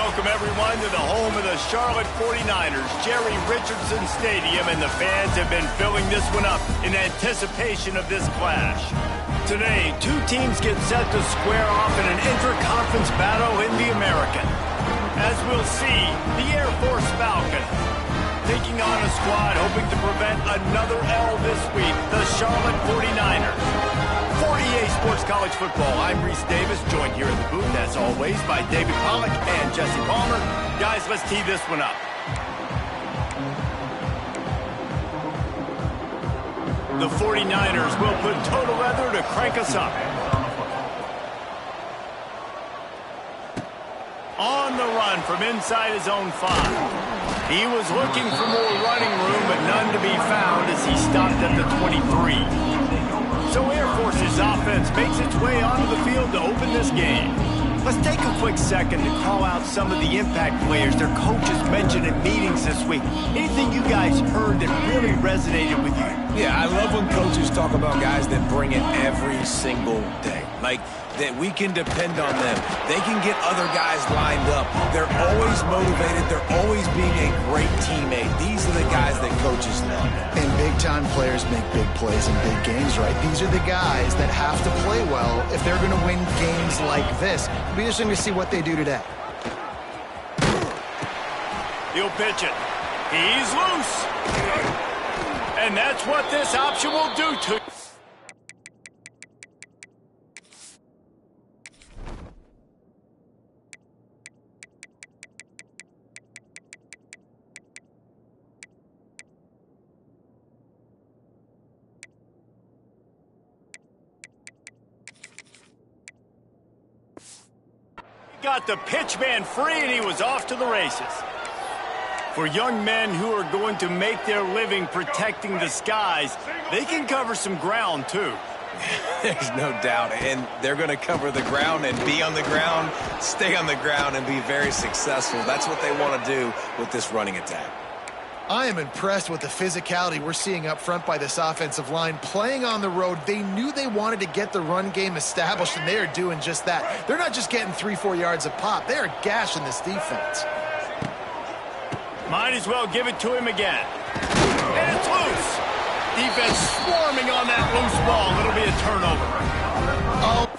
Welcome, everyone, to the home of the Charlotte 49ers, Jerry Richardson Stadium, and the fans have been filling this one up in anticipation of this clash. Today, two teams get set to square off in an intra-conference battle in the American. As we'll see, the Air Force Falcons taking on a squad hoping to prevent another L this week, the Charlotte 49ers. For EA Sports College Football, I'm Reese Davis, joined here in the booth, as always, by David Pollack and Jesse Palmer. Guys, let's tee this one up. The 49ers will put total weather to crank us up. On the run from inside his own 5. He was looking for more running room, but none to be found as he stopped at the 23. So Air Force's offense makes its way onto the field to open this game. Let's take a quick second to call out some of the impact players their coaches mentioned in meetings this week. Anything you guys heard that really resonated with you? Yeah, I love when coaches talk about guys that bring it every single day. Like, that we can depend on them. They can get other guys lined up. They're always motivated. They're always being a great teammate. These are the guys that coaches love. And big-time players make big plays in big games, right? These are the guys that have to play well if they're going to win games like this. It'll be interesting to see what they do today. He'll pitch it. He's loose. And that's what this option will do to you. Got the pitch man free, and he was off to the races. For young men who are going to make their living protecting the skies, they can cover some ground, too. There's no doubt, and they're going to cover the ground and be on the ground, stay on the ground, and be very successful. That's what they want to do with this running attack. I am impressed with the physicality we're seeing up front by this offensive line. Playing on the road, they knew they wanted to get the run game established, and they are doing just that. They're not just getting 3-4 yards a pop. They are gashing this defense. Might as well give it to him again. And it's loose. Defense swarming on that loose ball. It'll be a turnover. Oh.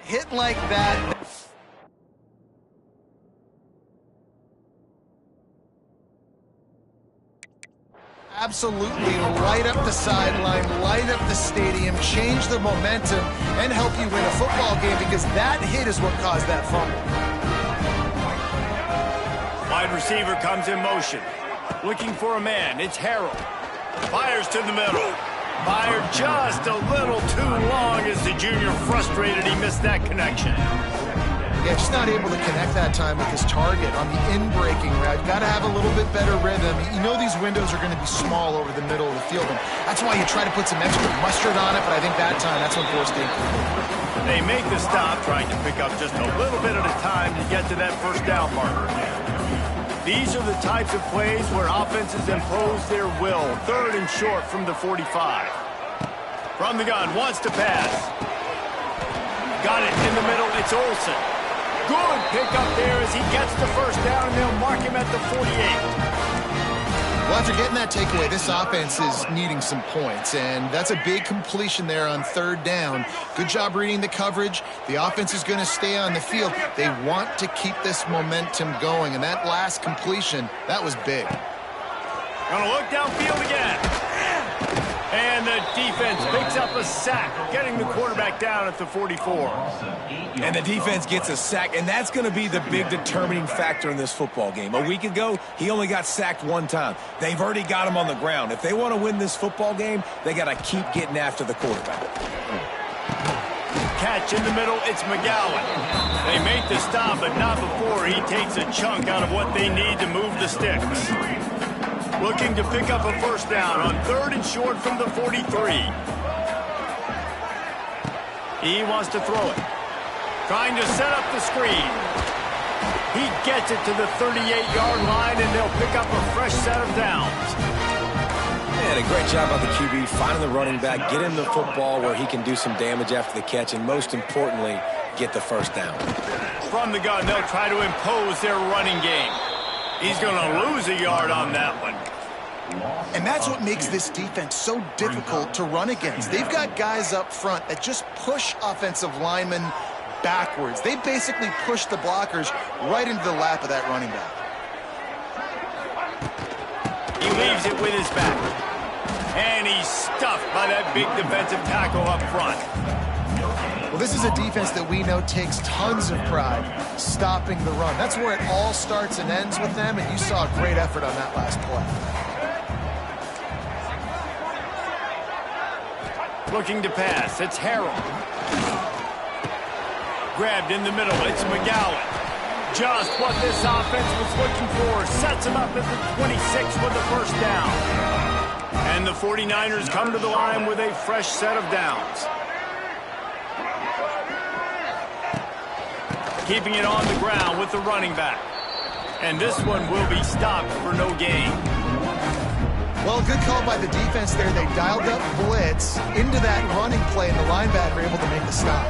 Hit like that. Absolutely light up the sideline, light up the stadium, change the momentum, and help you win a football game, because that hit is what caused that fumble. Wide receiver comes in motion. Looking for a man. It's Harold. Fires to the middle. Fired just a little too long as the junior frustrated. He missed that connection. Yeah, just not able to connect that time with his target on the in-breaking route. Got to have a little bit better rhythm. You know these windows are going to be small over the middle of the field, and that's why you try to put some extra mustard on it, but I think that time, that's when forced the incomplete. They make the stop, trying to pick up just a little bit at a time to get to that first down marker. These are the types of plays where offenses impose their will. 3rd and short from the 45. From the gun, wants to pass. Got it in the middle, it's Olsen. Good pickup there as he gets the first down, and they'll mark him at the 48. Well, after getting that takeaway, this offense is needing some points, and that's a big completion there on 3rd down. Good job reading the coverage. The offense is going to stay on the field. They want to keep this momentum going, and that last completion, that was big. Gonna look downfield again. And the defense picks up a sack, getting the quarterback down at the 44. And the defense gets a sack, and that's going to be the big determining factor in this football game. A week ago, he only got sacked 1 time. They've already got him on the ground. If they want to win this football game, they got to keep getting after the quarterback. Catch in the middle, it's McGowan. They make the stop, but not before he takes a chunk out of what they need to move the sticks. Looking to pick up a first down on 3rd and short from the 43. He wants to throw it. Trying to set up the screen. He gets it to the 38-yard line, and they'll pick up a fresh set of downs. And a great job by the QB finding the running back, get him the football where he can do some damage after the catch, and most importantly, get the first down. From the gun, they'll try to impose their running game. He's going to lose a yard on that one. And that's what makes this defense so difficult to run against. They've got guys up front that just push offensive linemen backwards. They basically push the blockers right into the lap of that running back. He leaves it with his back. And he's stuffed by that big defensive tackle up front. Well, this is a defense that we know takes tons of pride stopping the run. That's where it all starts and ends with them, and you saw a great effort on that last play. Looking to pass, it's Harrell. Grabbed in the middle, it's McGowan. Just what this offense was looking for. Sets him up at the 26 with the first down. And the 49ers come to the line with a fresh set of downs. Keeping it on the ground with the running back. And this one will be stopped for no gain. Well, good call by the defense there. They dialed up blitz into that running play, and the linebacker able to make the stop.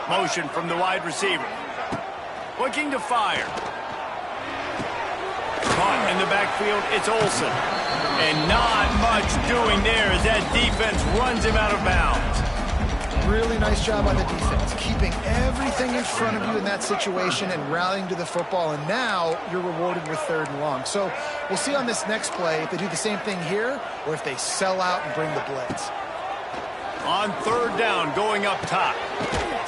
Motion from the wide receiver. Looking to fire. Caught in the backfield, it's Olsen. And not much doing there as that defense runs him out of bounds. Really nice job on the defense, keeping everything in front of you in that situation and rallying to the football, and now you're rewarded with 3rd and long. So we'll see on this next play if they do the same thing here or if they sell out and bring the blitz. On 3rd down, going up top.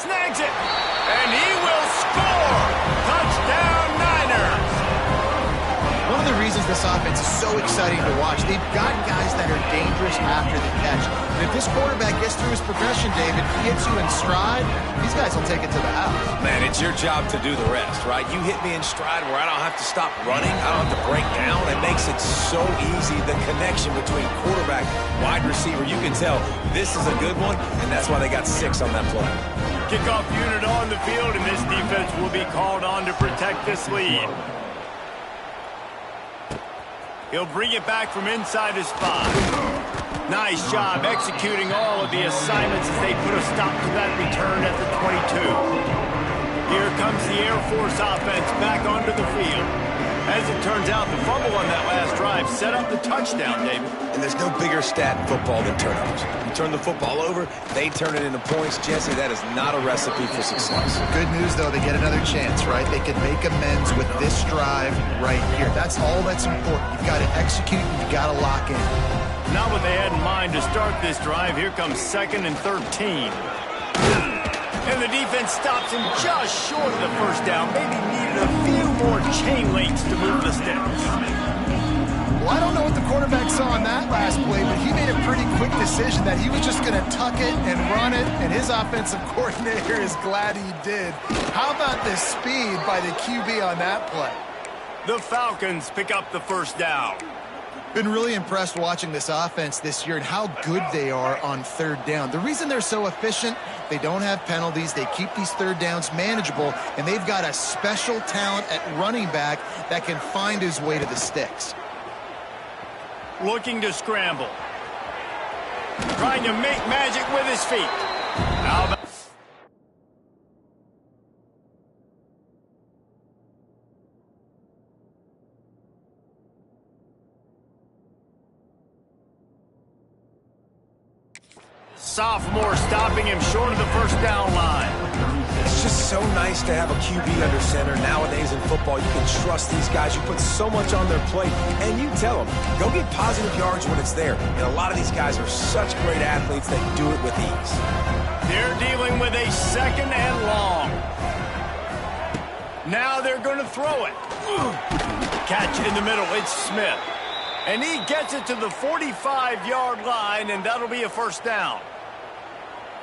Snags it, and he will score! Touchdown, Niners! One of the reasons this offense is so exciting to watch, they've got guys that are dangerous after the catch. And if this quarterback gets through his progression, David, he hits you in stride, these guys will take it to the house. Man, it's your job to do the rest, right? You hit me in stride where I don't have to stop running. I don't have to break down. It makes it so easy. The connection between quarterback, wide receiver, you can tell this is a good one, and that's why they got 6 on that play. Kickoff unit on the field, and this defense will be called on to protect this lead. He'll bring it back from inside his 5. Nice job executing all of the assignments as they put a stop to that return at the 22. Here comes the Air Force offense back onto the field. As it turns out, the fumble on that last drive set up the touchdown, David. And there's no bigger stat in football than turnovers. You turn the football over, they turn it into points. Jesse, that is not a recipe for success. Good news, though, they get another chance, right? They can make amends with this drive right here. That's all that's important. You've got to execute, and you've got to lock in. Not what they had in mind to start this drive. Here comes 2nd and 13. And the defense stops him just short of the first down. Maybe needed a few more chain links to move the sticks. Well, I don't know what the quarterback saw on that last play, but he made a pretty quick decision that he was just going to tuck it and run it, and his offensive coordinator is glad he did. How about the speed by the QB on that play? The Falcons pick up the first down. Been really impressed watching this offense this year and how good they are on third down. The reason they're so efficient, they don't have penalties, they keep these third downs manageable, and they've got a special talent at running back that can find his way to the sticks. Looking to scramble. Trying to make magic with his feet. How about sophomore stopping him short of the first down line. It's just so nice to have a QB under center. Nowadays in football, you can trust these guys. You put so much on their plate, and you tell them, go get positive yards when it's there. And a lot of these guys are such great athletes that do it with ease. They're dealing with a second and long. Now they're going to throw it. Catch in the middle. It's Smith. And he gets it to the 45-yard line, and that'll be a first down.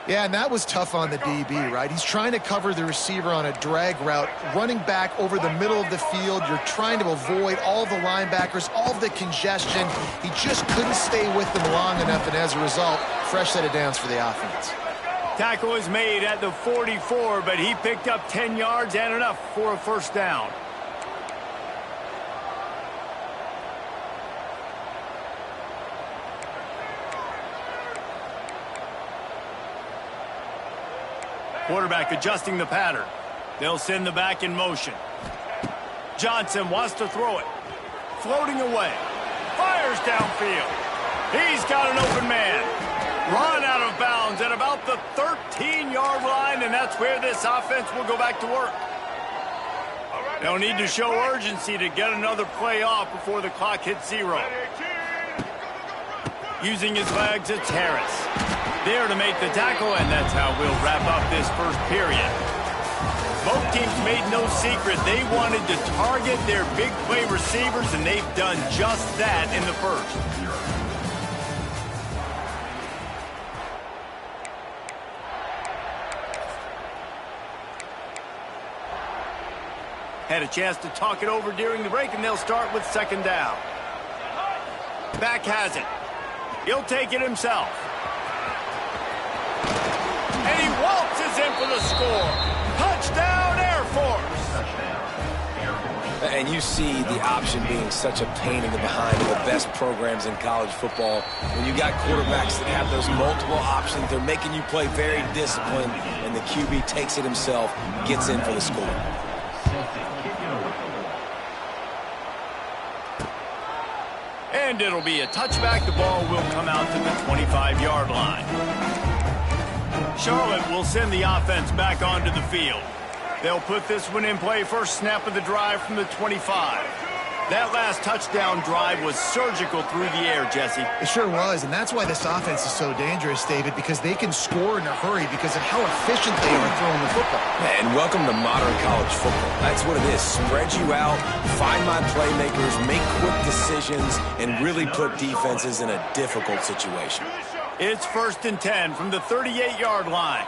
Yeah, and that was tough on the DB, right? He's trying to cover the receiver on a drag route, running back over the middle of the field. You're trying to avoid all the linebackers, all of the congestion. He just couldn't stay with them long enough, and as a result, fresh set of downs for the offense. Tackle is made at the 44, but he picked up 10 yards and enough for a first down. Quarterback adjusting the pattern. They'll send the back in motion. Johnson wants to throw it. Floating away. Fires downfield. He's got an open man. Run out of bounds at about the 13-yard line, and that's where this offense will go back to work. They'll need to show urgency to get another play off before the clock hits 0. Using his legs, it's Harris. There to make the tackle, and that's how we'll wrap up this first period. Both teams made no secret they wanted to target their big play receivers, and they've done just that in the first. Had a chance to talk it over during the break, and they'll start with second down. Back has it. He'll take it himself. And he waltzes in for the score. Touchdown, Air Force. And you see the option being such a pain in the behind of the best programs in college football. When you got quarterbacks that have those multiple options, they're making you play very disciplined, and the QB takes it himself, gets in for the score. And it'll be a touchback. The ball will come out to the 25-yard line. Charlotte will send the offense back onto the field. They'll put this one in play first snap of the drive from the 25. That last touchdown drive was surgical through the air, Jesse. It sure was, and that's why this offense is so dangerous, David, because they can score in a hurry because of how efficient they are throwing the football. And welcome to modern college football. That's what it is. Spread you out, find my playmakers, make quick decisions, and really put defenses in a difficult situation. It's 1st and 10 from the 38-yard line.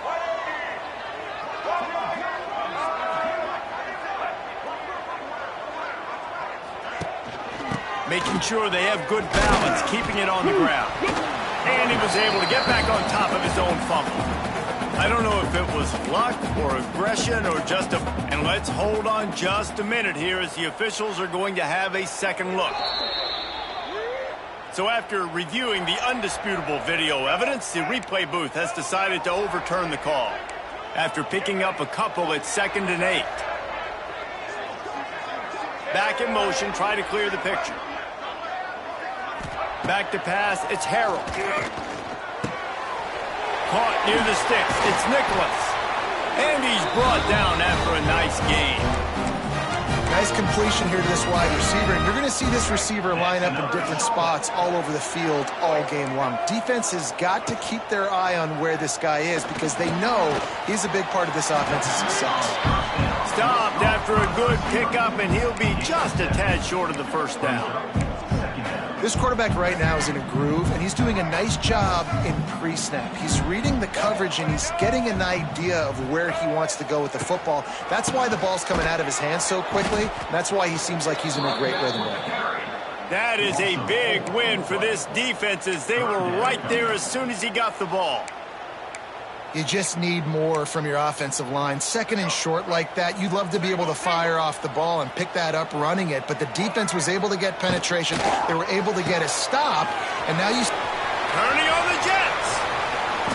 Making sure they have good balance, keeping it on the ground. And he was able to get back on top of his own fumble. I don't know if it was luck or aggression or just a... And let's hold on just a minute here as the officials are going to have a second look. So after reviewing the undisputable video evidence, the replay booth has decided to overturn the call. After picking up a couple, it's 2nd and 8. Back in motion, try to clear the picture. Back to pass, it's Harrell. Caught near the sticks, it's Nicholas. And he's brought down after a nice gain. Nice completion here to this wide receiver, and you're going to see this receiver line up in different spots all over the field all game long. Defense has got to keep their eye on where this guy is because they know he's a big part of this offense's success. Stopped after a good pickup, and he'll be just a tad short of the first down. This quarterback right now is in a groove, and he's doing a nice job in pre-snap. He's reading the coverage, and he's getting an idea of where he wants to go with the football. That's why the ball's coming out of his hands so quickly, and that's why he seems like he's in a great rhythm right now. That is a big win for this defense as they were right there as soon as he got the ball. You just need more from your offensive line. Second and short like that, you'd love to be able to fire off the ball and pick that up running it, but the defense was able to get penetration. They were able to get a stop, and now you... Turning on the Jets.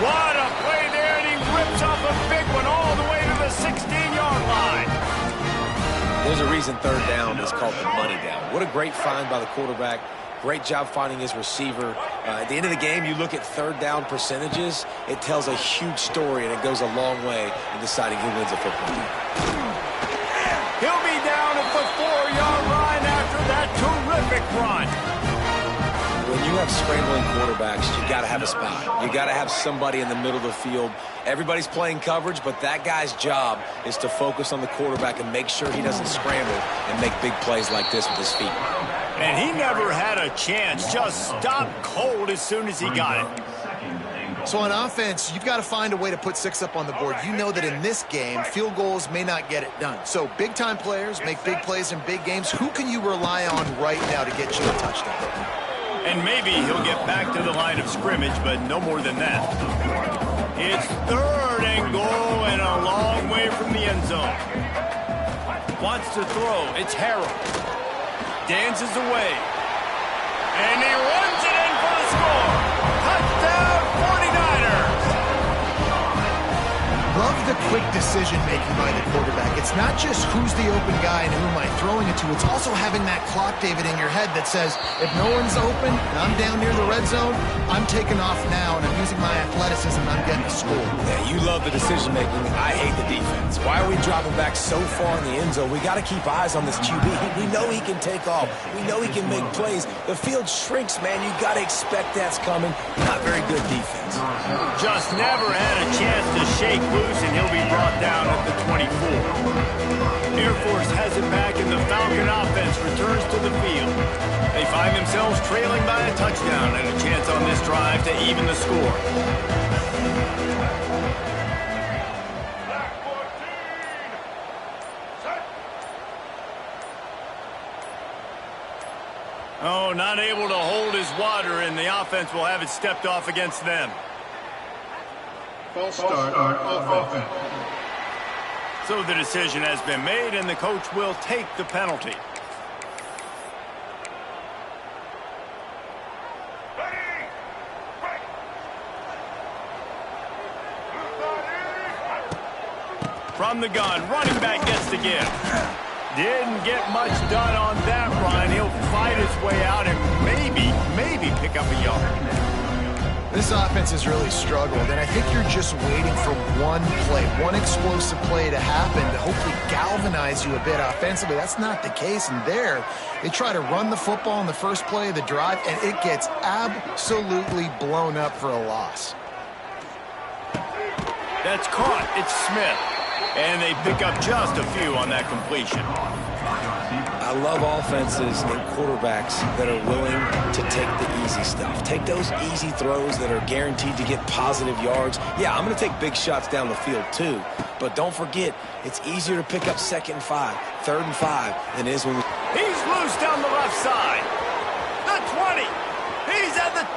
What a play there, and he rips off a big one all the way to the 16-yard line. There's a reason third down is called the money down. What a great find by the quarterback. Great job finding his receiver. At the end of the game, you look at third down percentages. It tells a huge story, and it goes a long way in deciding who wins a football game. He'll be down at the 4-yard line after that terrific run. When you have scrambling quarterbacks, you got to have a spot. You got to have somebody in the middle of the field. Everybody's playing coverage, but that guy's job is to focus on the quarterback and make sure he doesn't scramble and make big plays like this with his feet. And he never had a chance. Just stopped cold as soon as he got it. So on offense, you've got to find a way to put 6 up on the board. You know that in this game, field goals may not get it done. So big-time players make big plays in big games. Who can you rely on right now to get you a touchdown? And maybe he'll get back to the line of scrimmage, but no more than that. It's third and goal and a long way from the end zone. Wants to throw. It's Harold. Dances away. And he runs it in for the score. Touchdown 49ers. Love the quick decision-making by the quarterback. It's not just who's the open guy and who am I throwing it to. It's also having that clock, David, in your head that says, if no one's open and I'm down near the red zone, I'm taking off now and I'm using my athleticism and I'm getting a score. Yeah, you love the decision-making. I hate the defense. Why are we dropping back so far in the end zone? We got to keep eyes on this QB. We know he can take off. We know he can make plays. The field shrinks, man. You got to expect that's coming. Not very good defense. Just never had a chance to shake loose, and he'll be brought down at the 24. Air Force has it back, and the Falcon offense returns to the field. They find themselves trailing by a touchdown and a chance on this drive to even the score. Oh, not able to hold his water, and the offense will have it stepped off against them. False start on offense. So the decision has been made, and the coach will take the penalty. From the gun, running back gets the give. Didn't get much done on that run. He'll fight his way out and maybe pick up a yard. This offense has really struggled, and I think you're just waiting for one play, one explosive play to happen to hopefully galvanize you a bit offensively. That's not the case, and there, they try to run the football in the first play of the drive, and it gets absolutely blown up for a loss. That's caught. It's Smith. And they pick up just a few on that completion. I love offenses and quarterbacks that are willing to take the easy stuff. Take those easy throws that are guaranteed to get positive yards. Yeah, I'm going to take big shots down the field too. But don't forget, it's easier to pick up 2nd and 5, 3rd and 5 than it is when we... He's loose down the left side. The 20. He's at the...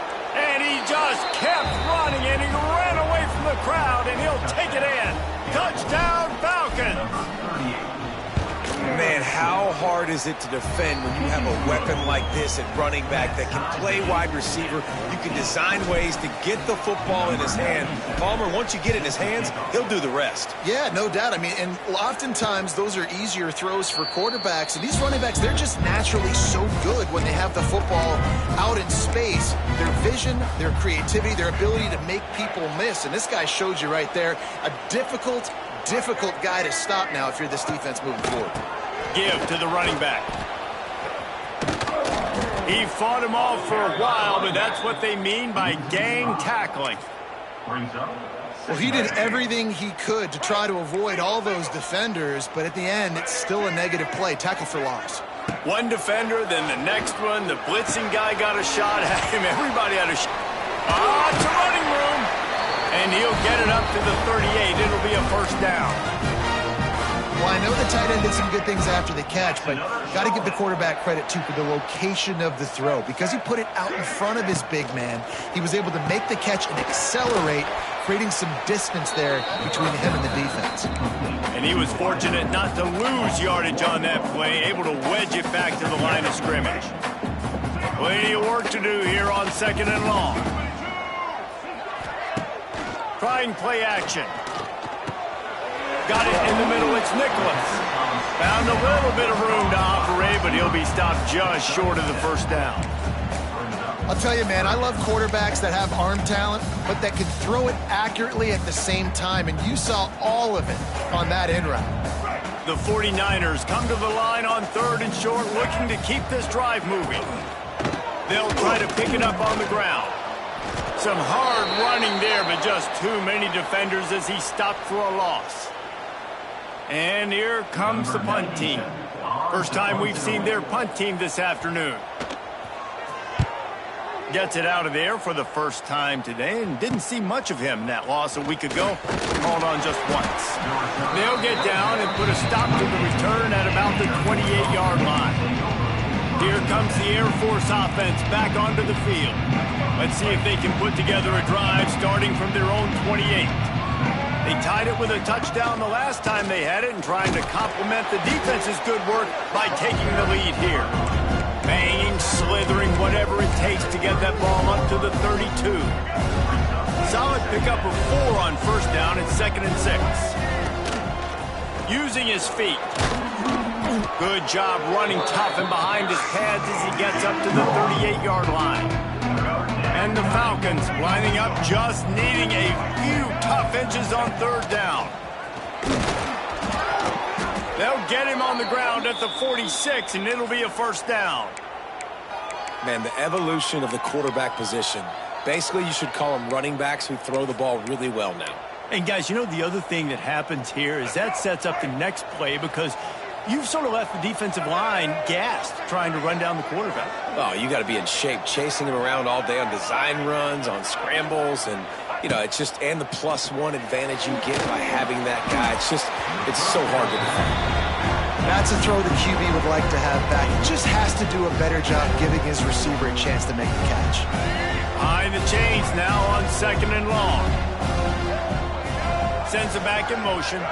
And he just kept running, and he ran away from the crowd, and he'll take it in. Touchdown, Falcons. Man, how hard is it to defend when you have a weapon like this at running back that can play wide receiver? You can design ways to get the football in his hand. Palmer, once you get it in his hands, he'll do the rest. Yeah, no doubt. I mean, and oftentimes those are easier throws for quarterbacks. And these running backs, they're just naturally so good when they have the football out in space. Their vision, their creativity, their ability to make people miss. And this guy showed you right there, a difficult guy to stop now if you're this defense moving forward. Give to the running back. He fought him off for a while, but that's what they mean by gang tackling. Well, he did everything he could to try to avoid all those defenders, but at the end, it's still a negative play. Tackle for loss. One defender, then the next one. The blitzing guy got a shot at him. Everybody had a shot. It's a running room. And he'll get it up to the 38. It'll be a first down. Well, I know the tight end did some good things after the catch, but got to give the quarterback credit, too, for the location of the throw. Because he put it out in front of his big man, he was able to make the catch and accelerate, creating some distance there between him and the defense. And he was fortunate not to lose yardage on that play, able to wedge it back to the line of scrimmage. Plenty of work to do here on 2nd and long. Trying play action. Got it in the middle. It's Nicholas. Found a little bit of room to operate, but he'll be stopped just short of the first down. I'll tell you, man, I love quarterbacks that have arm talent, but that can throw it accurately at the same time, and you saw all of it on that end route. The 49ers come to the line on 3rd and short, looking to keep this drive moving. They'll try to pick it up on the ground. Some hard running there, but just too many defenders as he stopped for a loss. And here comes the punt team. First time we've seen their punt team this afternoon. Gets it out of there for the first time today, and didn't see much of him in that loss a week ago. Called on just once. They'll get down and put a stop to the return at about the 28-yard line. Here comes the Air Force offense back onto the field. Let's see if they can put together a drive starting from their own 28. They tied it with a touchdown the last time they had it and trying to complement the defense's good work by taking the lead here. Banging, slithering, whatever it takes to get that ball up to the 32. Solid pickup of 4 on first down at 2nd and 6. Using his feet. Good job running tough and behind his pads as he gets up to the 38-yard line. And the Falcons lining up, just needing a few tough inches on 3rd down. They'll get him on the ground at the 46, and it'll be a first down. Man, the evolution of the quarterback position. Basically, you should call them running backs who throw the ball really well now. And, guys, you know the other thing that happens here is that sets up the next play because you've sort of left the defensive line gassed trying to run down the quarterback. Oh, you got to be in shape, chasing him around all day on design runs, on scrambles, and, you know, it's just, and the +1 advantage you get by having that guy. It's just, it's so hard to defend. That's a throw the QB would like to have back. He just has to do a better job giving his receiver a chance to make the catch. Behind the chains now on 2nd and long. Sends it back in motion.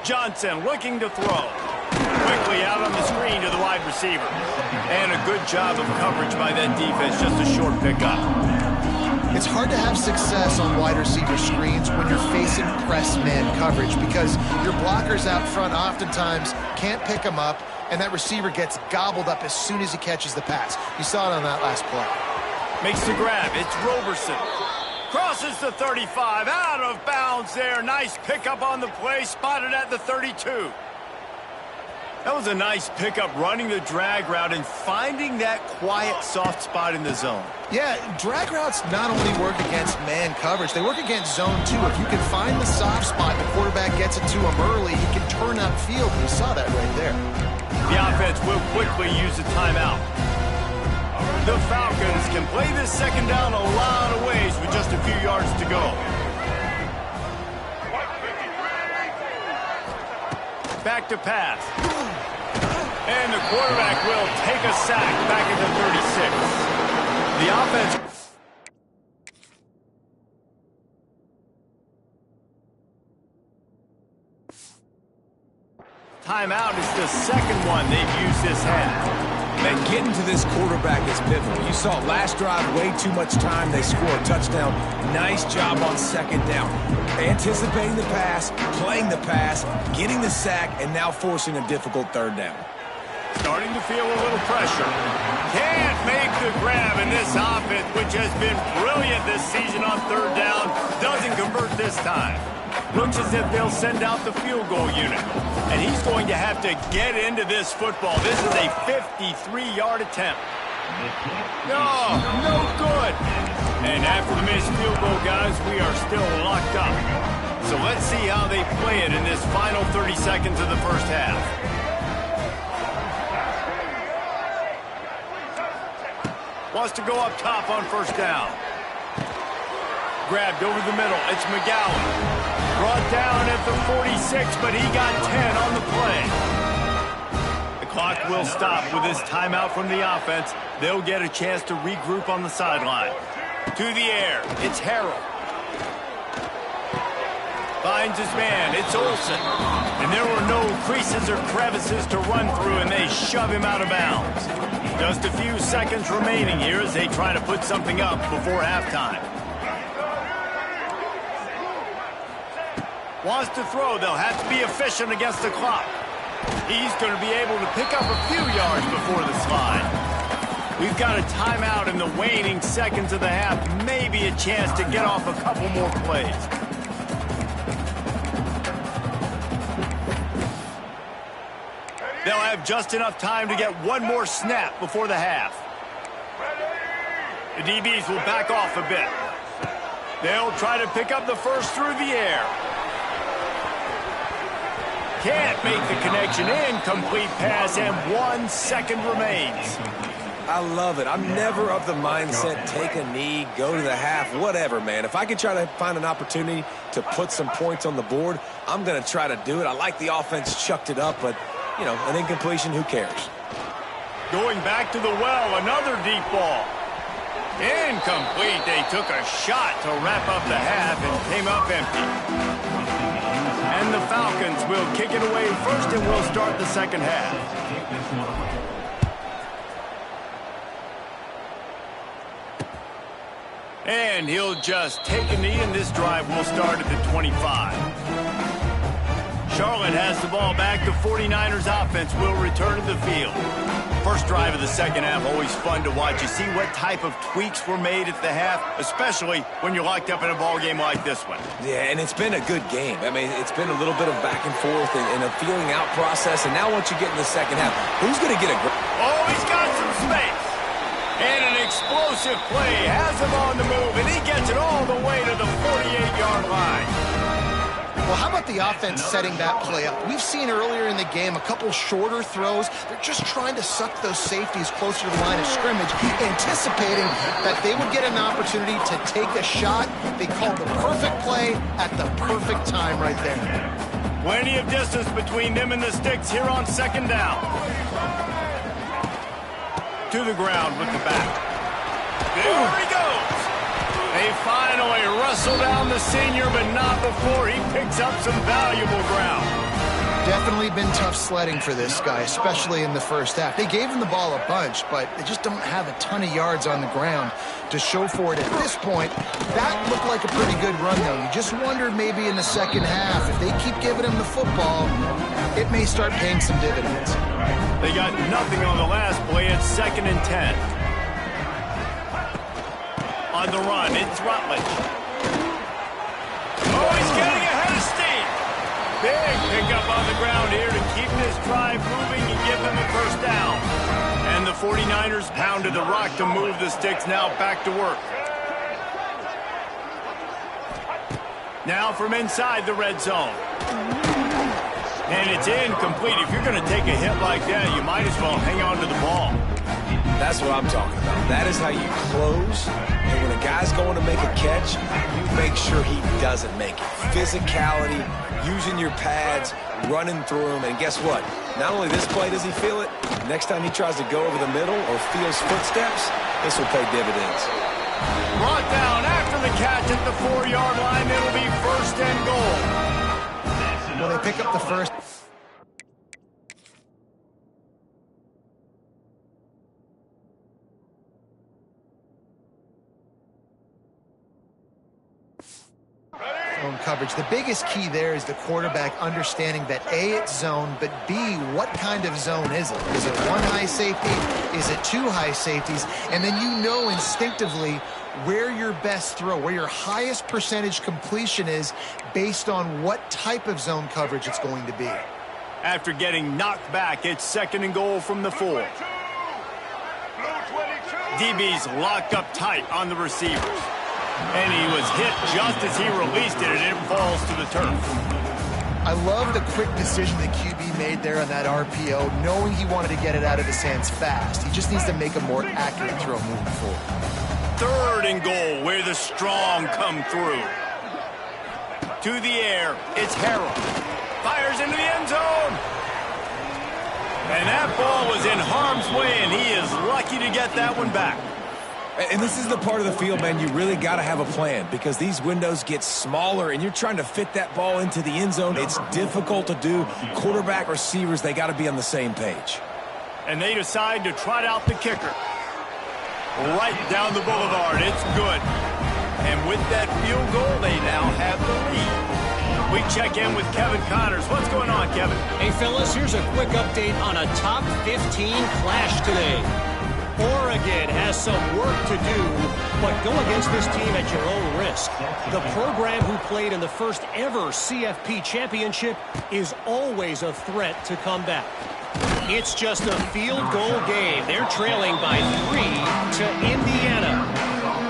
Johnson looking to throw. Quickly out on the screen to the wide receiver. And a good job of coverage by that defense, just a short pickup. It's hard to have success on wide receiver screens when you're facing press man coverage because your blockers out front oftentimes can't pick them up, and that receiver gets gobbled up as soon as he catches the pass. You saw it on that last play. Makes the grab. It's Roberson. Crosses the 35, out of bounds there. Nice pickup on the play, spotted at the 32. That was a nice pickup, running the drag route and finding that quiet, soft spot in the zone. Yeah, drag routes not only work against man coverage, they work against zone too. If you can find the soft spot, the quarterback gets it to him early, he can turn upfield. We saw that right there. The offense will quickly use the timeout. The Falcons can play this second down a lot of ways with just a few yards to go. Back to pass. And the quarterback will take a sack back at the 36. The offense... Timeout is the second one they've used this half. Man, getting to this quarterback is pivotal. You saw last drive, way too much time. They score a touchdown. Nice job on 2nd down. Anticipating the pass, playing the pass, getting the sack, and now forcing a difficult 3rd down. Starting to feel a little pressure. Can't make the grab, in this offense, which has been brilliant this season on 3rd down, doesn't convert this time. Looks as if they'll send out the field goal unit. And he's going to have to get into this football. This is a 53-yard attempt. No good. And after the missed field goal, guys, we are still locked up. So let's see how they play it in this final 30 seconds of the first half. Wants to go up top on 1st down. Grabbed over the middle. It's McGowan. Brought down at the 46, but he got 10 on the play. The clock will stop with this timeout from the offense. They'll get a chance to regroup on the sideline. To the air, it's Harrell. Finds his man, it's Olsen. And there were no creases or crevices to run through, and they shove him out of bounds. Just a few seconds remaining here as they try to put something up before halftime. Wants to throw, they'll have to be efficient against the clock. He's going to be able to pick up a few yards before the slide. We've got a timeout in the waning seconds of the half. Maybe a chance to get off a couple more plays. They'll have just enough time to get one more snap before the half. The DBs will back off a bit. They'll try to pick up the first through the air. Can't make the connection. Incomplete pass, and 1 second remains. I love it. I'm never of the mindset, take a knee, go to the half, whatever, man. If I can try to find an opportunity to put some points on the board, I'm going to try to do it. I like the offense chucked it up, but, you know, an incompletion, who cares? Going back to the well, another deep ball. Incomplete. They took a shot to wrap up the half and came up empty. And the Falcons will kick it away first, and we'll start the second half. And he'll just take a knee, and this drive will start at the 25. Charlotte has the ball back. The 49ers offense will return to the field. First drive of the second half, always fun to watch. You see what type of tweaks were made at the half, especially when you're locked up in a ball game like this one. Yeah, and it's been a good game. I mean, it's been a little bit of back and forth and a feeling out process. And now once you get in the second half, who's going to get a... Oh, he's got some space. And an explosive play has him on the move, and he gets it all the way to the 48-yard line. Well, how about the offense setting that play up? We've seen earlier in the game a couple shorter throws. They're just trying to suck those safeties closer to the line of scrimmage, anticipating that they would get an opportunity to take a shot. They called the perfect play at the perfect time right there. Plenty of distance between them and the sticks here on second down. To the ground with the back. There he goes. They finally wrestle down the senior, but not before he picks up some valuable ground. Definitely been tough sledding for this guy, especially in the first half. They gave him the ball a bunch, but they just don't have a ton of yards on the ground to show for it at this point. That looked like a pretty good run, though. You just wondered maybe in the second half, if they keep giving him the football, it may start paying some dividends. They got nothing on the last play. It's 2nd and 10. On the run, it's Rutledge. Oh, he's getting ahead of steam. Big pickup on the ground here to keep this drive moving and give them a first down. And the 49ers pounded the rock to move the sticks. Now back to work. Now from inside the red zone. And it's incomplete. If you're going to take a hit like that, you might as well hang on to the ball. That's what I'm talking about. That is how you close. And when a guy's going to make a catch, you make sure he doesn't make it. Physicality, using your pads, running through them. And guess what? Not only this play does he feel it, next time he tries to go over the middle or feels footsteps, this will pay dividends. Brought down after the catch at the 4-yard line. It'll be 1st and goal. Well, they pick up the first. Zone coverage. The biggest key there is the quarterback understanding that A, it's zone, but B, what kind of zone is it? Is it one high safety? Is it two high safeties? And then you know instinctively where your best throw, where your highest percentage completion is based on what type of zone coverage it's going to be. After getting knocked back, it's 2nd and goal from the 4. DB's locked up tight on the receivers. And he was hit just as he released it, and it falls to the turf. I love the quick decision the QB made there on that RPO, knowing he wanted to get it out of his hands fast. He just needs to make a more accurate throw moving forward. 3rd and goal, where the strong come through. To the air, it's Harrell. Fires into the end zone. And that ball was in harm's way, and he is lucky to get that one back. And this is the part of the field, man, you really got to have a plan because these windows get smaller and you're trying to fit that ball into the end zone. It's difficult to do. Quarterback, receivers, they got to be on the same page. And they decide to trot out the kicker. Right down the boulevard. It's good. And with that field goal, they now have the lead. We check in with Kevin Connors. What's going on, Kevin? Hey, fellas, here's a quick update on a top 15 clash today. Oregon has some work to do, but go against this team at your own risk. The program who played in the first ever CFP championship is always a threat to come back. It's just a field goal game. They're trailing by 3 to Indiana.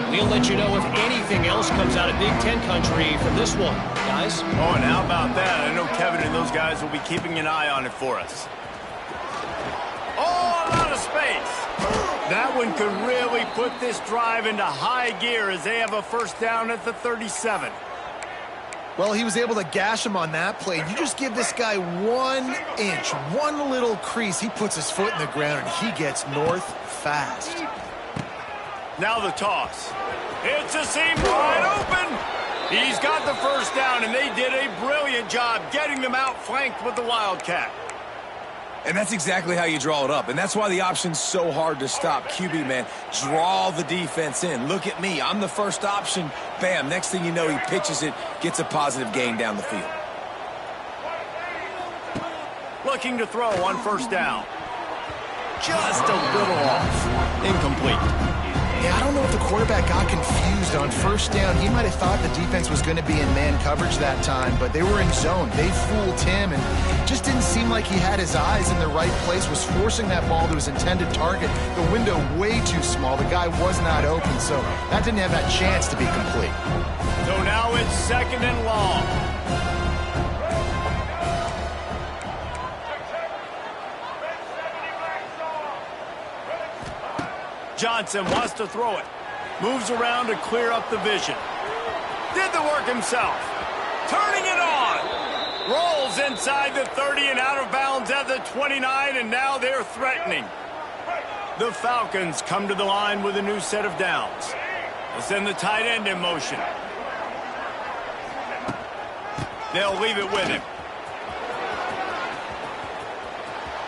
We'll let you know if anything else comes out of Big Ten country from this one, guys. Oh, and how about that? I know Kevin and those guys will be keeping an eye on it for us. Oh, a lot of space. That one could really put this drive into high gear as they have a first down at the 37. Well, he was able to gash him on that play. You just give this guy 1 inch, one little crease. He puts his foot in the ground, and he gets north fast. Now the toss. It's a seam wide open. He's got the first down, and they did a brilliant job getting them outflanked with the Wildcat. And that's exactly how you draw it up. And that's why the option's so hard to stop. QB, man, draw the defense in. Look at me. I'm the first option. Bam. Next thing you know, he pitches it, gets a positive gain down the field. Looking to throw on first down. Just a little off. Incomplete. Yeah, I don't know if the quarterback got confused on first down. He might have thought the defense was going to be in man coverage that time, but they were in zone. They fooled him, and just didn't seem like he had his eyes in the right place, was forcing that ball to his intended target. The window way too small. The guy was not open, so that didn't have that chance to be complete. So now it's second and long. Johnson wants to throw it. Moves around to clear up the vision. Did the work himself. Turning it on. Rolls inside the 30 and out of bounds at the 29, and now they're threatening. The Falcons come to the line with a new set of downs. They'll send the tight end in motion. They'll leave it with him.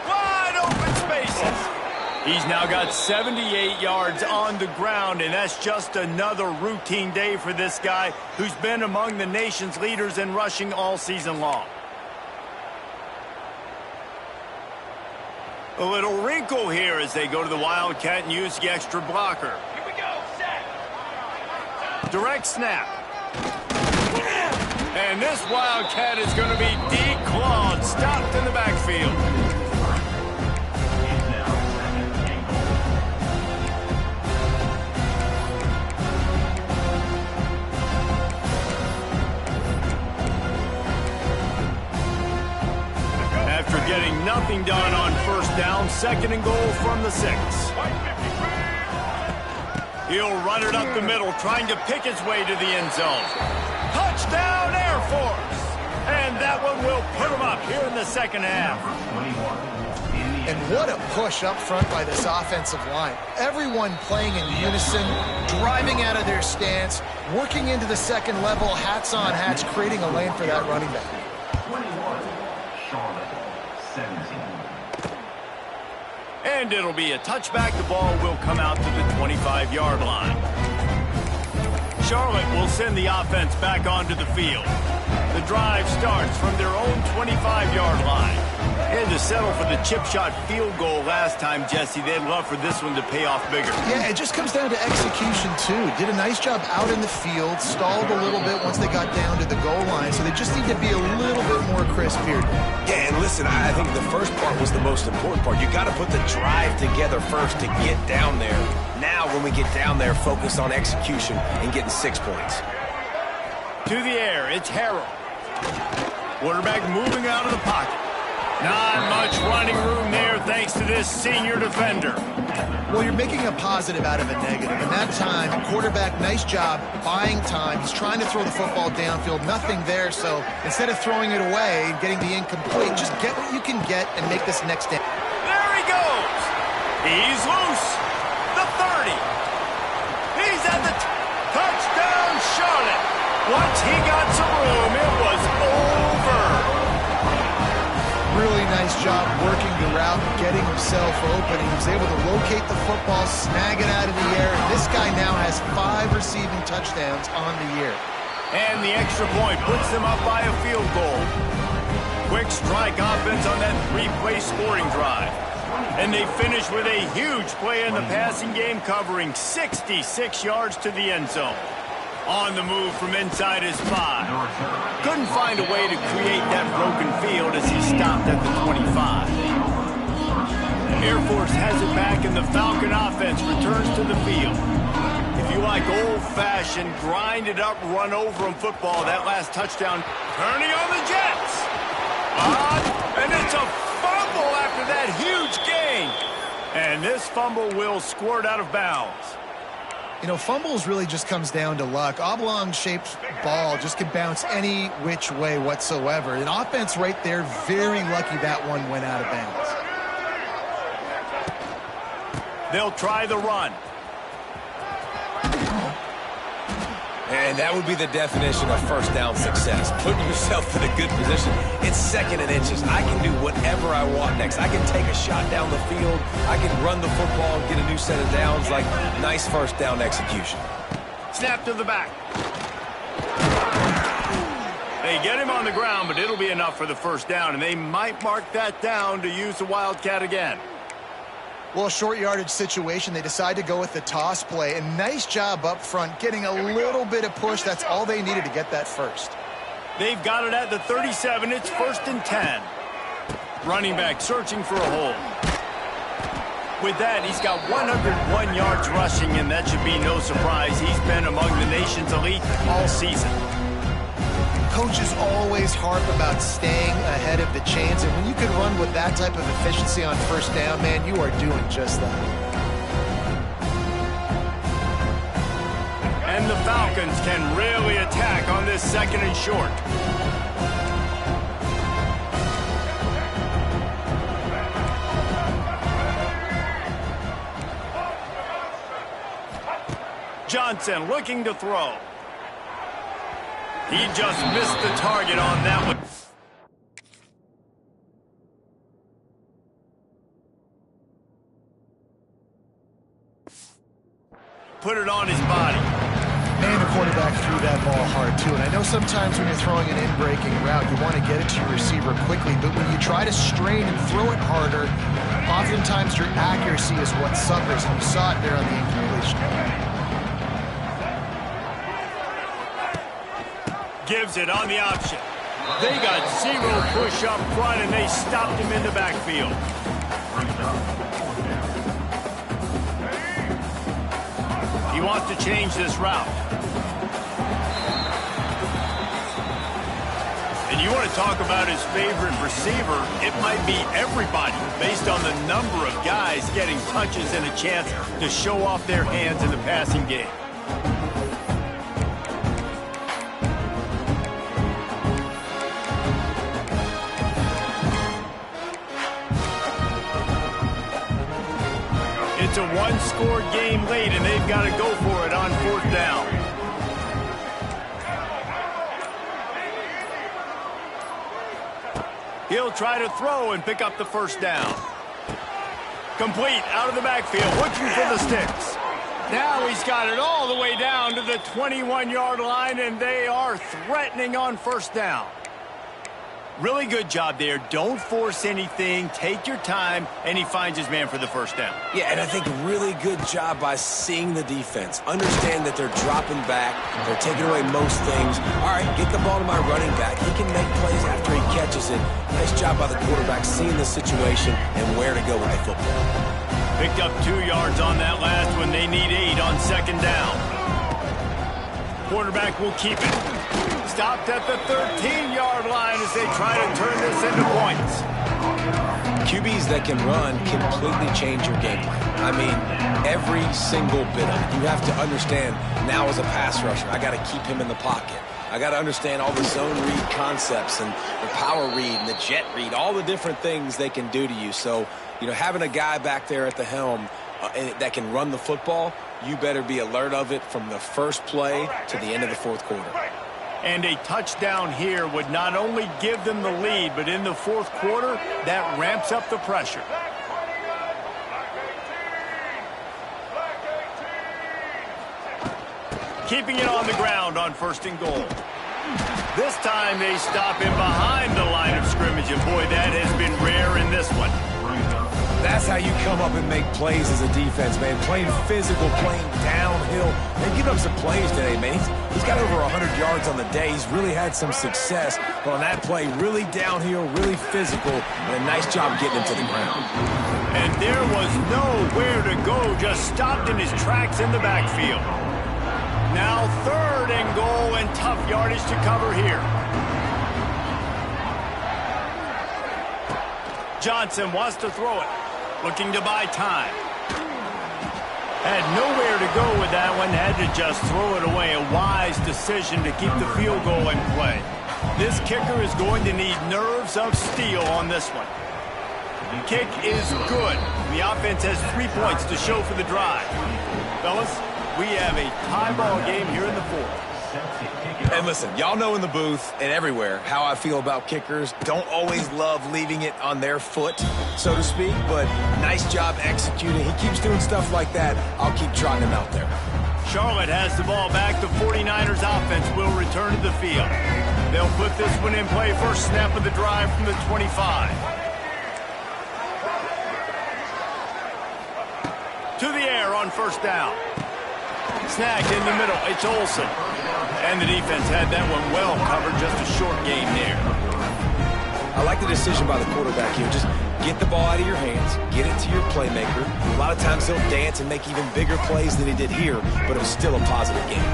Wide open spaces. He's now got 78 yards on the ground, and that's just another routine day for this guy who's been among the nation's leaders in rushing all season long. A little wrinkle here as they go to the Wildcat and use the extra blocker. Here we go, set. Direct snap. And this Wildcat is going to be declawed, stopped in the backfield. After getting nothing done on first down, second and goal from the 6. He'll run it up the middle, trying to pick his way to the end zone. Touchdown, Air Force! And that one will put him up here in the second half. And what a push up front by this offensive line. Everyone playing in unison, driving out of their stance, working into the second level, hats on hats, creating a lane for that running back. And it'll be a touchback. The ball will come out to the 25-yard line. Charlotte will send the offense back onto the field. The drive starts from their own 25-yard line. And to settle for the chip shot field goal last time, Jesse, they'd love for this one to pay off bigger. Yeah, it just comes down to execution, too. Did a nice job out in the field, stalled a little bit once they got down to the goal line, so they just need to be a little bit more crisp here. Yeah, and listen, I think the first part was the most important part. You got to put the drive together first to get down there. Now, when we get down there, focus on execution and getting 6 points. To the air, it's Harrell. Quarterback moving out of the pocket. Not much running room there thanks to this senior defender. Well, you're making a positive out of a negative. And that time, quarterback, nice job buying time. He's trying to throw the football downfield. Nothing there, so instead of throwing it away and getting the incomplete, just get what you can get and make this next down. There he goes. He's loose. The 30. He's at the touchdown, Charlotte. Once he got some room, it was over. Really nice job working the route and getting himself open. He was able to locate the football, snag it out of the air. And this guy now has 5 receiving touchdowns on the year. And the extra point puts them up by a field goal. Quick strike offense on that 3-play scoring drive. And they finish with a huge play in the passing game, covering 66 yards to the end zone. On the move from inside his 5. Couldn't find a way to create that broken field as he stopped at the 25. Air Force has it back and the Falcon offense returns to the field. If you like old-fashioned, grind-it-up, run-over-'em football, that last touchdown, turning on the Jets. And it's a fumble after that huge gain. And this fumble will squirt out of bounds. You know, fumbles really just comes down to luck. Oblong-shaped ball just can bounce any which way whatsoever. An offense right there, very lucky that one went out of bounds. They'll try the run. And that would be the definition of first down success. Putting yourself in a good position. It's 2nd and inches. I can do whatever I want next. I can take a shot down the field. I can run the football and get a new set of downs. Like, nice first down execution. Snap to the back. They get him on the ground, but it'll be enough for the first down, and they might mark that down to use the Wildcat again. Well, short yardage situation, they decide to go with the toss play. And nice job up front, getting a little bit of push. That's all they needed to get that first. They've got it at the 37. It's 1st and 10. Running back searching for a hole. With that, he's got 101 yards rushing, and that should be no surprise. He's been among the nation's elite all season. Coaches always harp about staying ahead of the chains, and when you can run with that type of efficiency on first down, man, you are doing just that. And the Falcons can really attack on this 2nd and short. Johnson looking to throw. He just missed the target on that one. Put it on his body. Man, the quarterback threw that ball hard, too. And I know sometimes when you're throwing an in-breaking route, you want to get it to your receiver quickly. But when you try to strain and throw it harder, oftentimes your accuracy is what suffers. And you saw it there on the incompletion. Gives it on the option. They got 0 push up front, and they stopped him in the backfield. He wants to change this route. And you want to talk about his favorite receiver, it might be everybody, based on the number of guys getting touches and a chance to show off their hands in the passing game. It's a one-score game late, and they've got to go for it on 4th down. He'll try to throw and pick up the first down. Complete out of the backfield, looking for the sticks. Now he's got it all the way down to the 21-yard line, and they are threatening on first down. Really good job there. Don't force anything. Take your time, and he finds his man for the first down. Yeah, and I think really good job by seeing the defense. Understand that they're dropping back. They're taking away most things. All right, get the ball to my running back. He can make plays after he catches it. Nice job by the quarterback seeing the situation and where to go with the football. Picked up 2 yards on that last one. They need 8 on 2nd down. Quarterback will keep it. Stopped at the 13-yard line as they try to turn this into points. QBs that can run completely change your game plan. I mean, every single bit of it. You have to understand now as a pass rusher, I got to keep him in the pocket. I got to understand all the zone read concepts and the power read and the jet read, all the different things they can do to you. So, you know, having a guy back there at the helm that can run the football, you better be alert of it from the first play to the end of the fourth quarter. And a touchdown here would not only give them the lead, but in the fourth quarter, that ramps up the pressure. Keeping it on the ground on 1st and goal. This time they stop him behind the line of scrimmage, and boy, that has been rare in this one. That's how you come up and make plays as a defense, man. Playing physical, playing downhill. They give up some plays today, man. He's got over 100 yards on the day. He's really had some success. But on that play, really downhill, really physical, and a nice job getting him to the ground. And there was nowhere to go, just stopped in his tracks in the backfield. Now 3rd and goal, and tough yardage to cover here. Johnson wants to throw it. Looking to buy time. Had nowhere to go with that one. Had to just throw it away. A wise decision to keep the field goal in play. This kicker is going to need nerves of steel on this one. Kick is good. The offense has 3 points to show for the drive. Fellas, we have a tie ball game here in the fourth. And listen, y'all know in the booth and everywhere how I feel about kickers. Don't always love leaving it on their foot, so to speak, but nice job executing. He keeps doing stuff like that. I'll keep trotting him out there. Charlotte has the ball back. The 49ers offense will return to the field. They'll put this one in play. First snap of the drive from the 25. To the air on 1st down. Snagged in the middle. It's Olsen. And the defense had that one well covered. Just a short game there. I like the decision by the quarterback here. Just get the ball out of your hands. Get it to your playmaker. A lot of times he'll dance and make even bigger plays than he did here, but it was still a positive game.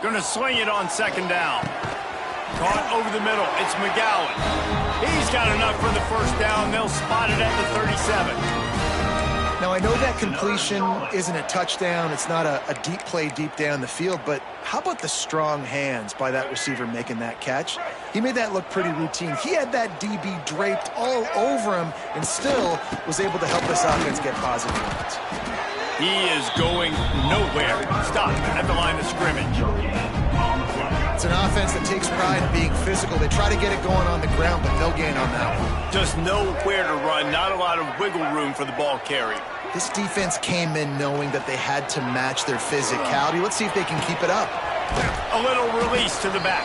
Gonna swing it on 2nd down. Caught over the middle. It's McGowan. He's got enough for the 1st down. They'll spot it at the 37. Now, I know that completion isn't a touchdown. It's not a deep play deep down the field, but how about the strong hands by that receiver making that catch? He made that look pretty routine. He had that DB draped all over him and still was able to help this offense get positive yards. He is going nowhere. Stop at the line of scrimmage. It's an offense that takes pride in being physical. They try to get it going on the ground, but no gain on that one. Just nowhere to run. Not a lot of wiggle room for the ball carrier. This defense came in knowing that they had to match their physicality. Let's see if they can keep it up. A little release to the back.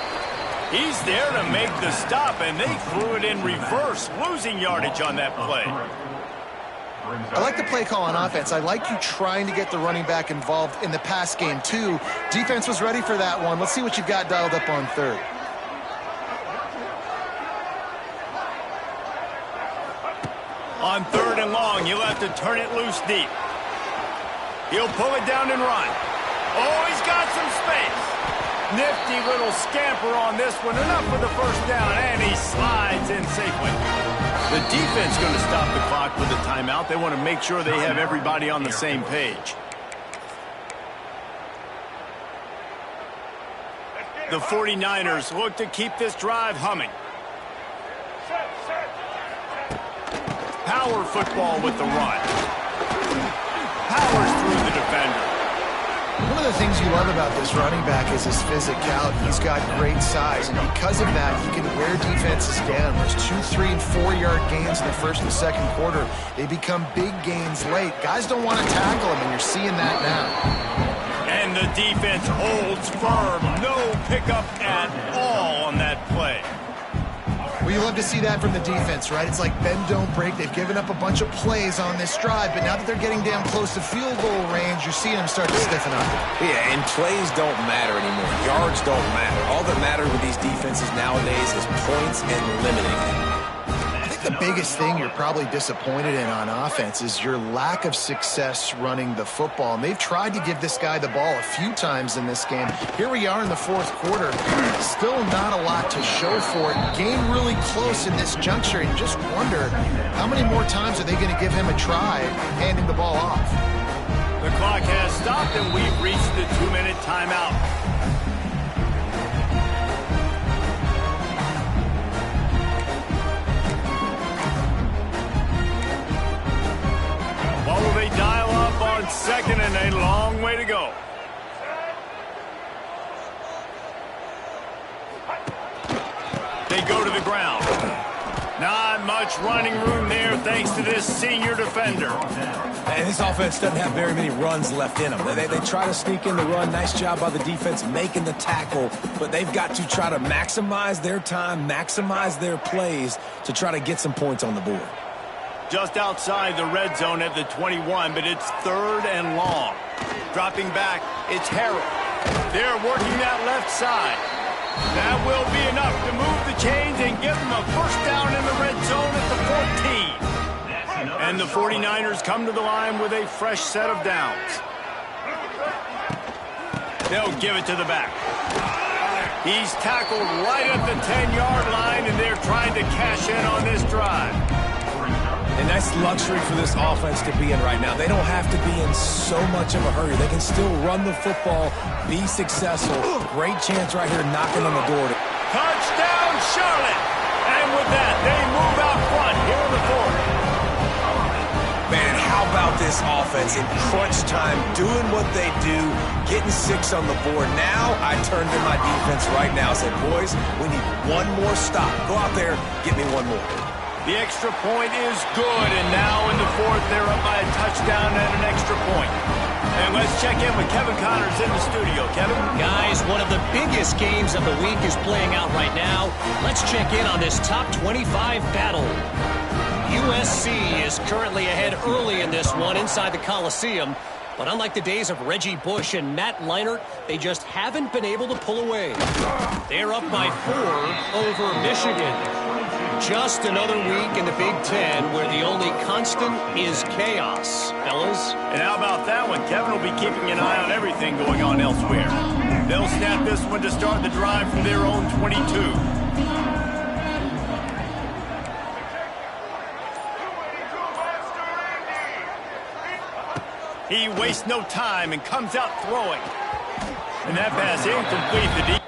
He's there to make the stop, and they threw it in reverse, losing yardage on that play. I like the play call on offense. I like you trying to get the running back involved in the pass game, too. Defense was ready for that one. Let's see what you've got dialed up on 3rd. On 3rd and long, you'll have to turn it loose deep. He'll pull it down and run. Oh, he's got some space. Nifty little scamper on this one. Enough for the 1st down, and he slides in safely. The defense going to stop the clock with a timeout. They want to make sure they have everybody on the same page. The 49ers look to keep this drive humming. Power football with the run. Powers through the defender. One of the things you love about this running back is his physicality. He's got great size, and because of that, he can wear defenses down. There's 2, 3, and 4-yard gains in the 1st and 2nd quarter. They become big gains late. Guys don't want to tackle him, and you're seeing that now. And the defense holds firm. No pickup at all on that play. Well, you love to see that from the defense, right? It's like bend, don't break. They've given up a bunch of plays on this drive, but now that they're getting down close to field goal range, you're seeing them start to stiffen up. Yeah, and plays don't matter anymore. Yards don't matter. All that matters with these defenses nowadays is points and limiting them. I think the biggest thing you're probably disappointed in on offense is your lack of success running the football. And they've tried to give this guy the ball a few times in this game. Here we are in the fourth quarter. Still not a lot to show for it. Game really close in this juncture. And you just wonder how many more times are they going to give him a try handing the ball off. The clock has stopped and we've reached the 2-minute timeout. What will they dial up on second and a long way to go? They go to the ground. Not much running room there thanks to this senior defender. And this offense doesn't have very many runs left in them. They try to sneak in the run. Nice job by the defense making the tackle. But they've got to try to maximize their time, maximize their plays to try to get some points on the board. Just outside the red zone at the 21, but it's third and long. Dropping back, it's Harrell. They're working that left side. That will be enough to move the chains and give them a first down in the red zone at the 14. And the 49ers come to the line with a fresh set of downs. They'll give it to the back. He's tackled right at the 10-yard line, and they're trying to cash in on this drive. A nice luxury for this offense to be in right now. They don't have to be in so much of a hurry. They can still run the football, be successful. Great chance right here knocking on the door. Touchdown, Charlotte! And with that, they move out front here in the fourth. Man, how about this offense in crunch time, doing what they do, getting 6 on the board. Now I turn to my defense right now and say, boys, we need one more stop. Go out there, get me one more. The extra point is good, and now in the fourth, they're up by a touchdown and an extra point. And let's check in with Kevin Connors in the studio. Kevin? Guys, one of the biggest games of the week is playing out right now. Let's check in on this top 25 battle. USC is currently ahead early in this one inside the Coliseum. But unlike the days of Reggie Bush and Matt Leinart, they just haven't been able to pull away. They're up by 4 over Michigan. Just another week in the Big Ten where the only constant is chaos, fellas. And how about that one? Kevin will be keeping an eye on everything going on elsewhere. They'll snap this one to start the drive from their own 22. He wastes no time and comes out throwing. And that pass incomplete. The deep.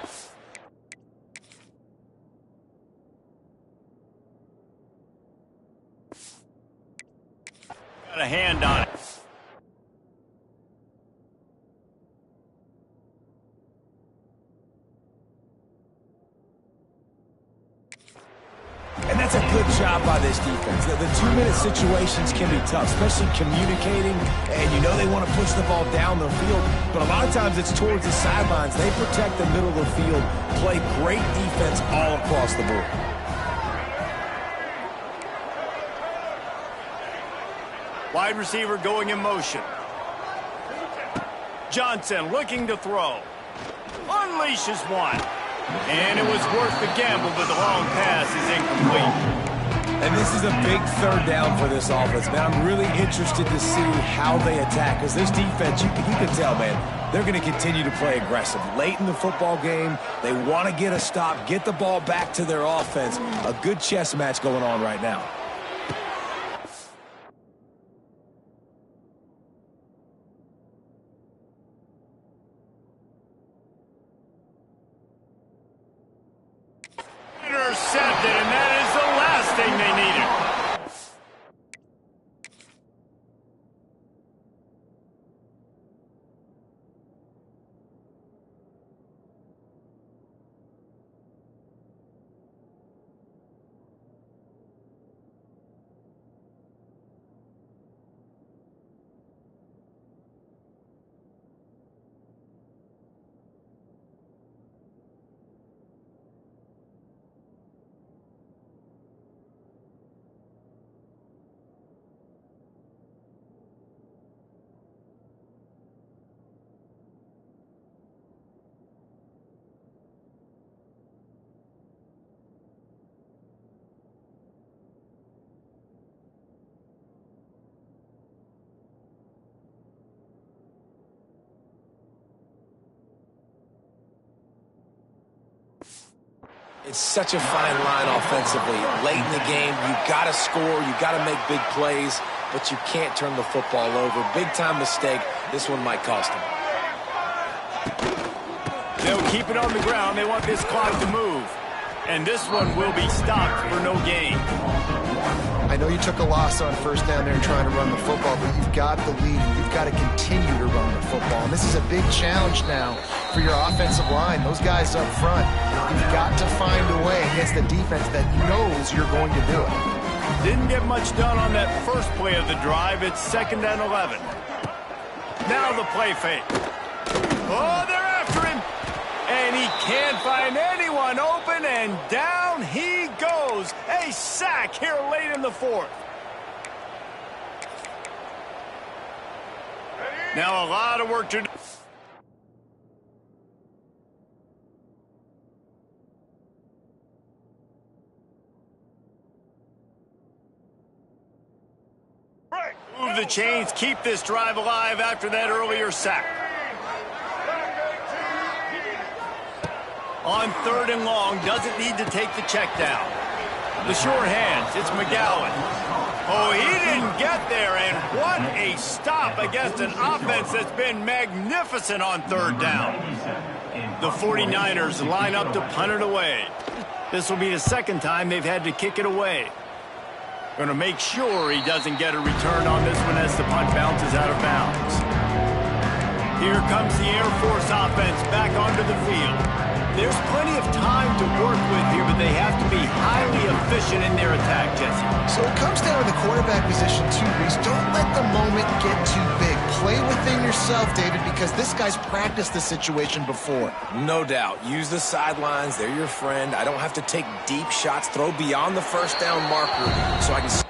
Got a hand on it. And that's a good job by this defense. The 2-minute situations can be tough, especially communicating, and you know they want to push the ball down the field, but a lot of times it's towards the sidelines. They protect the middle of the field, play great defense all across the board. Wide receiver going in motion. Johnson looking to throw. Unleashes one. And it was worth the gamble, but the long pass is incomplete. And this is a big third down for this offense, man. I'm really interested to see how they attack, because this defense, you can tell, man, they're going to continue to play aggressive. Late in the football game, they want to get a stop, get the ball back to their offense. A good chess match going on right now. Intercepted, and that is the last thing they needed. It's such a fine line offensively. Late in the game, you got to score, you got to make big plays, but you can't turn the football over. Big-time mistake. This one might cost them. They'll keep it on the ground. They want this clock to move. And this one will be stopped for no gain. I know you took a loss on first down there and trying to run the football, but you've got the lead and you've got to continue to run the football. And this is a big challenge now for your offensive line. Those guys up front, you've got to find a way against the defense that knows you're going to do it. Didn't get much done on that first play of the drive. It's 2nd and 11. Now the play fake. Oh, they're after him. And he can't find anyone open, and down he goes. A sack here late in the 4th. Now a lot of work to do. Move the chains, keep this drive alive after that earlier sack. On 3rd and long, doesn't need to take the check down. The short hands, it's McGowan. Oh, he didn't get there, and what a stop against an offense that's been magnificent on 3rd down. The 49ers line up to punt it away. This will be the 2nd time they've had to kick it away. Going to make sure he doesn't get a return on this one as the punt bounces out of bounds. Here comes the Air Force offense back onto the field. There's plenty of time to work with here, but they have to be highly efficient in their attack, Jesse. So it comes down to the quarterback position too, Reese. Don't let the moment get too big. Play within yourself, David, because this guy's practiced this situation before. No doubt. Use the sidelines. They're your friend. I don't have to take deep shots. Throw beyond the first down marker so I can...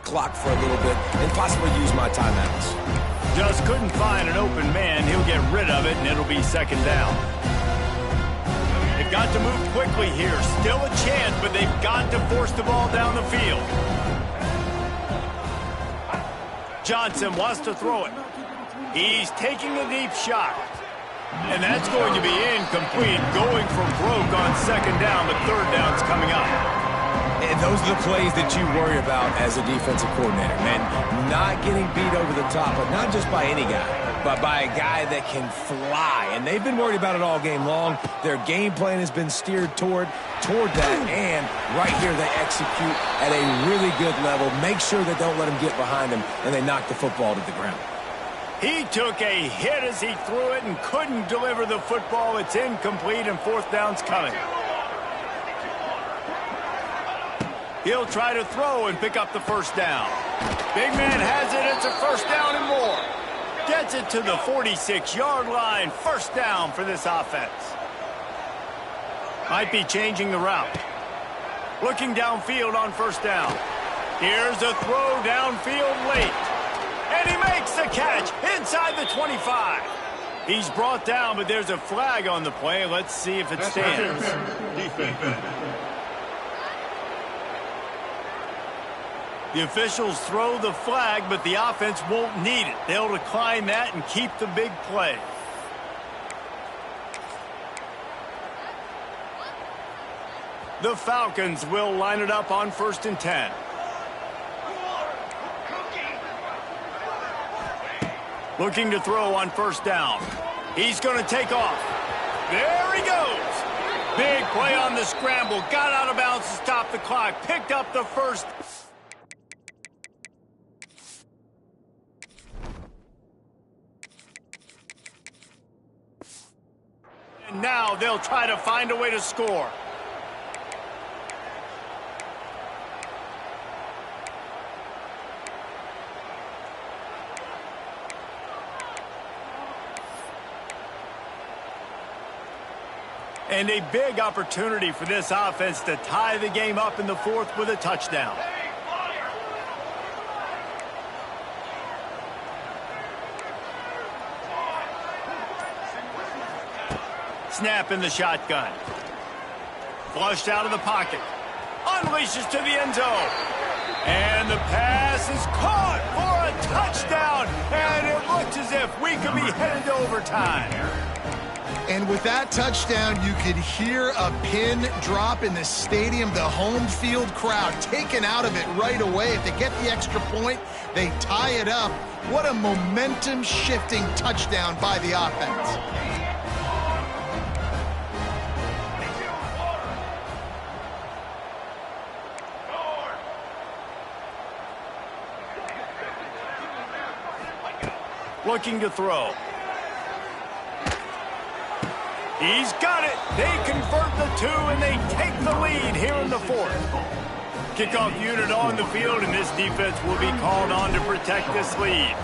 clock for a little bit and possibly use my timeouts. Just couldn't find an open man. He'll get rid of it, and it'll be 2nd down. They've got to move quickly here. Still a chance, but they've got to force the ball down the field. Johnson wants to throw it. He's taking a deep shot. And that's going to be incomplete, going for broke on 2nd down, but 3rd down's coming up. And those are the plays that you worry about as a defensive coordinator, man. Not getting beat over the top, but not just by any guy, but by a guy that can fly. And they've been worried about it all game long. Their game plan has been steered toward that, and right here they execute at a really good level. Make sure they don't let them get behind them, and they knock the football to the ground. He took a hit as he threw it and couldn't deliver the football. It's incomplete, and 4th down's coming. He'll try to throw and pick up the 1st down. Big man has it. It's a 1st down and more. Gets it to the 46-yard line. 1st down for this offense. Might be changing the route. Looking downfield on 1st down. Here's a throw downfield late. And he makes the catch inside the 25. He's brought down, but there's a flag on the play. Let's see if it stands. The officials throw the flag, but the offense won't need it. They'll decline that and keep the big play. The Falcons will line it up on 1st and 10. Looking to throw on 1st down. He's going to take off. There he goes. Big play on the scramble. Got out of bounds to stop the clock. Picked up the 1st. And now they'll try to find a way to score. And a big opportunity for this offense to tie the game up in the fourth with a touchdown. Snap in the shotgun. Flushed out of the pocket. Unleashes to the end zone. And the pass is caught for a touchdown. And it looks as if we could be headed to overtime. And with that touchdown, you could hear a pin drop in the stadium. The home field crowd taken out of it right away. If they get the extra point, they tie it up. What a momentum-shifting touchdown by the offense. Looking to throw. He's got it. They convert the two, and they take the lead here in the fourth. Kickoff unit on the field, and this defense will be called on to protect this lead.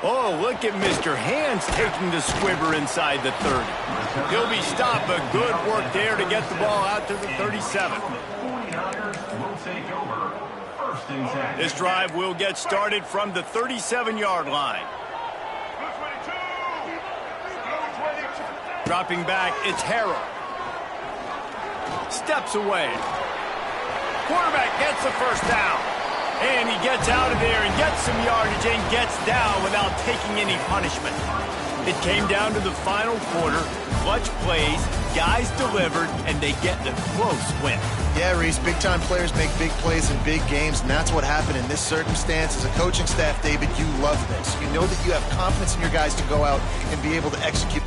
Oh, look at Mr. Hands taking the squibber inside the 30. He'll be stopped, but good work there to get the ball out to the 37. This drive will get started from the 37-yard line. Dropping back, it's Harrell. Steps away. Quarterback gets the first down. And he gets out of there and gets some yardage and gets down without taking any punishment. It came down to the final quarter. Clutch plays, guys delivered, and they get the close win. Yeah, Reese, big-time players make big plays in big games, and that's what happened in this circumstance. As a coaching staff, David, you love this. You know that you have confidence in your guys to go out and be able to execute.